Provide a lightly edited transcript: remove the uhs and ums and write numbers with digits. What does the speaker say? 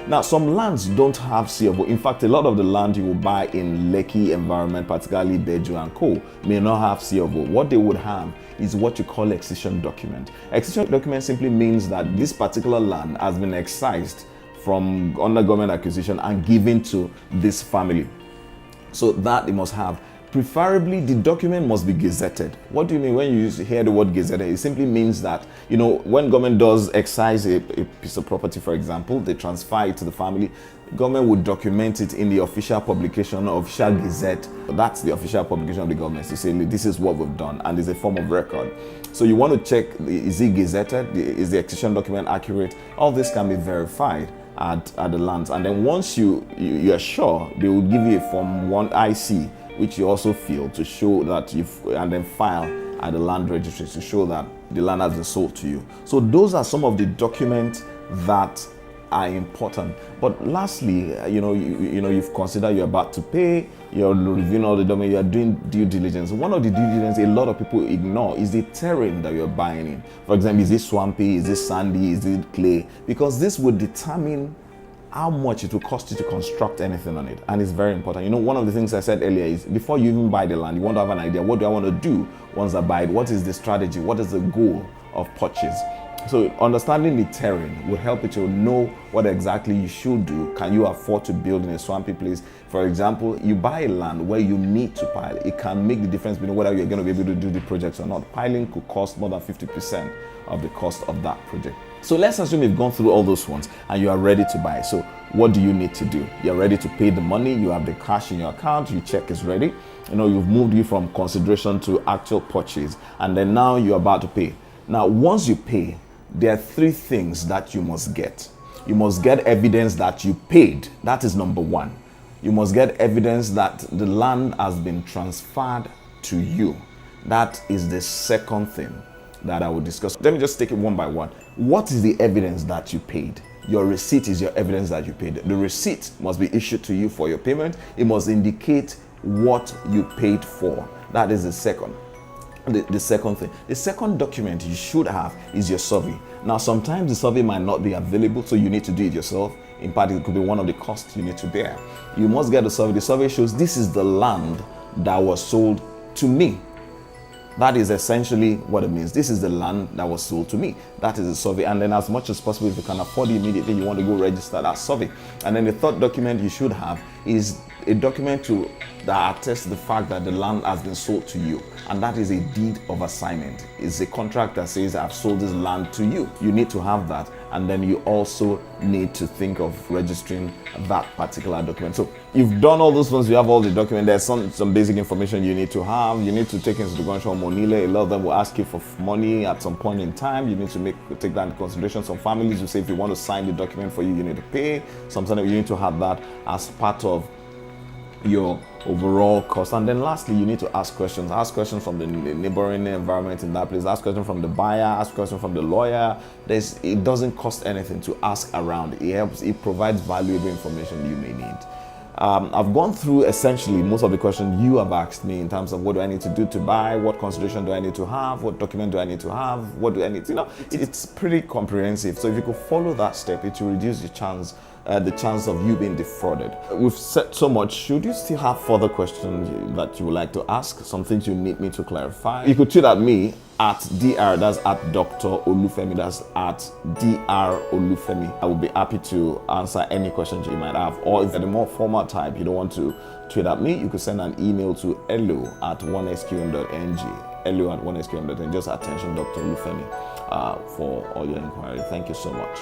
Now, some lands don't have C of O. In fact, a lot of the land you will buy in Lekki environment, particularly Beju and Co., may not have C of O. What they would have is what you call excision document. Excision document simply means that this particular land has been excised from under government acquisition and given to this family. So that they must have. Preferably, the document must be gazetted. What do you mean when you hear the word gazetted? It simply means that, when government does excise a piece of property, for example, they transfer it to the family, government would document it in the official publication, official gazette. That's the official publication of the government to say, this is what we've done, and it's a form of record. So you want to check, is it gazetted? Is the excision document accurate? All this can be verified at the lands. And then once you are sure, they will give you a Form 1 IC, which you also fill to show that and then file at the land registry to show that the land has been sold to you. So those are some of the documents that are important. But lastly, you've considered you're about to pay, you're reviewing all the documents, you're doing due diligence. One of the due diligence a lot of people ignore is the terrain that you're buying in. For example, is it swampy, is it sandy, is it clay? Because this would determine how much it will cost you to construct anything on it. And it's very important. One of the things I said earlier is before you even buy the land, you want to have an idea, what do I want to do once I buy it? What is the strategy? What is the goal of purchase? So understanding the terrain will help you to know what exactly you should do. Can you afford to build in a swampy place? For example, you buy a land where you need to pile. It can make the difference between whether you're going to be able to do the project or not. Piling could cost more than 50% of the cost of that project. So let's assume you've gone through all those ones and you are ready to buy. So what do you need to do? You're ready to pay the money, you have the cash in your account, your check is ready. You've moved you from consideration to actual purchase, and then now you're about to pay. Now, once you pay, there are three things that you must get. You must get evidence that you paid. That is number one. You must get evidence that the land has been transferred to you. That is the second thing that I will discuss. Let me just take it one by one. What is the evidence that you paid? Your receipt is your evidence that you paid. The receipt must be issued to you for your payment. It must indicate what you paid for. That is the second. The second thing. The second document you should have is your survey. Now, sometimes the survey might not be available, so you need to do it yourself. In fact, it could be one of the costs you need to bear. You must get the survey. The survey shows this is the land that was sold to me. That is essentially what it means. This is the land that was sold to me. That is the survey. And then as much as possible, if you can afford it immediately, you want to go register that survey. And then the third document you should have is a document that attests to the fact that the land has been sold to you. And that is a deed of assignment. It's a contract that says I've sold this land to you. You need to have that. And then you also need to think of registering that particular document. So you've done all those ones, you have all the documents. There's some basic information you need to have. You need to take into consideration Monile. A lot of them will ask you for money at some point in time. You need to take that into consideration. Some families will say if you want to sign the document for you, you need to pay. Sometimes you need to have that as part of your overall cost. And then lastly, you need to ask questions. Ask questions from the neighboring environment in that place. Ask questions from the buyer. Ask questions from the lawyer. It doesn't cost anything to ask around. It provides valuable information you may need. I've gone through essentially most of the questions you have asked me in terms of what do I need to do to buy, what consideration do I need to have, what document do I need to have, what do I need to, it's pretty comprehensive. So if you could follow that step, it will reduce the chance of you being defrauded. We've said so much. Should you still have further questions that you would like to ask, some things you need me to clarify, you could tweet at me at Dr. That's at Dr. Olufemi. That's at Dr. Olufemi. I will be happy to answer any questions you might have. Or if you're the more formal type, you don't want to tweet at me, you could send an email to hello@onesqm.ng. hello@onesqm.ng. Just attention, Dr. Olufemi, for all your inquiry. Thank you so much.